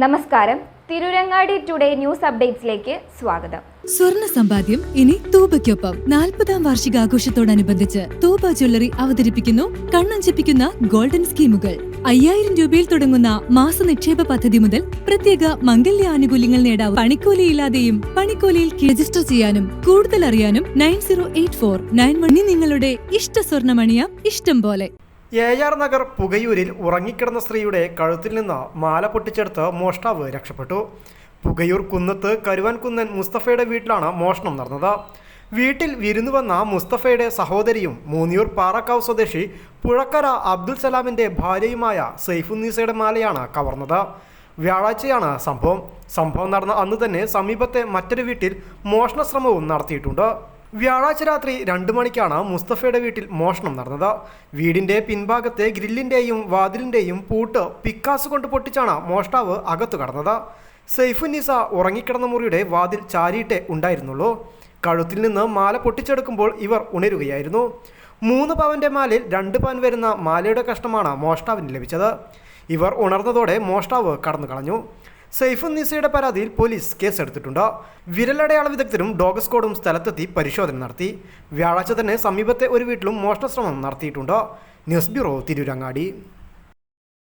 നമസ്കാരം. Tirurangadi today news അപ്ഡേറ്റ്സിലേക്ക് സ്വാഗതം. സ്വർണ്ണ സമ്പാദ്യം ഇനി തൂബയ്ക്കൊപ്പം 40-ാം വാർഷികാഘോഷത്തോടനുബന്ധിച്ച് തൂബ ജ്വല്ലറി അവതരിപ്പിക്കുന്നു കണ്ണഞ്ചിപ്പിക്കുന്ന ഗോൾഡൻ സ്കീമുകൾ. 5000 രൂപയിൽ തുടങ്ങുന്ന മാസ നിക്ഷേപ പദ്ധതി മുതൽ പ്രത്യേക മംഗല്യ ആനുകൂല്യങ്ങൾ നേടാം. പണിക്കൂലിയില്ലാതെയും പണിക്കൂലിയിൽ രജിസ്റ്റർ ചെയ്യാനും കൂടുതൽ അറിയാനും 908491 നിങ്ങളുടെ ഇഷ്ട സ്വർണ്ണമണിയാം ഇഷ്ടം പോലെ. AR നഗർ പുകയൂരിൽ ഉറങ്ങിക്കിടന്ന സ്ത്രീയുടെ കഴുത്തിൽ നിന്ന് മാല പൊട്ടിച്ചെടുത്ത് മോഷ്ടാവ് രക്ഷപ്പെട്ടു. പുകയൂർ കുന്നത്ത് കരുവാൻകുന്നൻ മുസ്തഫയുടെ വീട്ടിലാണ് മോഷണം നടന്നത്. വീട്ടിൽ വിരുന്നു വന്ന മുസ്തഫയുടെ സഹോദരിയും മൂന്നിയൂർ പാറക്കാവ് സ്വദേശി പുഴക്കര അബ്ദുൽ സലാമിൻ്റെ ഭാര്യയുമായ സൈഫുന്നീസയുടെ മാലയാണ് കവർന്നത്. വ്യാഴാഴ്ചയാണ് സംഭവം നടന്ന അന്ന് തന്നെ സമീപത്തെ മറ്റൊരു വീട്ടിൽ മോഷണ ശ്രമവും നടത്തിയിട്ടുണ്ട്. വ്യാഴാഴ്ച രാത്രി 2 മണിക്കാണ് മുസ്തഫയുടെ വീട്ടിൽ മോഷണം നടന്നത്. വീടിൻ്റെ പിൻഭാഗത്തെ ഗ്രില്ലിൻ്റെയും വാതിലിൻ്റെയും പൂട്ട് പിക്കാസ് കൊണ്ട് പൊട്ടിച്ചാണ് മോഷ്ടാവ് അകത്തു കടന്നത്. സൈഫുന്നീസ ഉറങ്ങിക്കിടന്ന മുറിയുടെ വാതിൽ ചാരിയിട്ടേ ഉണ്ടായിരുന്നുള്ളൂ. കഴുത്തിൽ നിന്ന് മാല പൊട്ടിച്ചെടുക്കുമ്പോൾ ഇവർ ഉണരുകയായിരുന്നു. 3 പവൻ്റെ മാലയിൽ 2 പവൻ വരുന്ന മാലയുടെ കഷ്ണമാണ് മോഷ്ടാവിന് ലഭിച്ചത്. ഇവർ ഉണർന്നതോടെ മോഷ്ടാവ് കടന്നു കളഞ്ഞു. സൈഫുന്നീസയുടെ പരാതിയിൽ പോലീസ് കേസെടുത്തിട്ടുണ്ട്. വിരലടയാള വിദഗ്ധരും ഡോഗ് സ്ക്വാഡും സ്ഥലത്തെത്തി പരിശോധന നടത്തി. വ്യാഴാഴ്ച തന്നെ സമീപത്തെ ഒരു വീട്ടിലും മോഷണ ശ്രമം നടത്തിയിട്ടുണ്ട്. News bureau, Tirurangadi.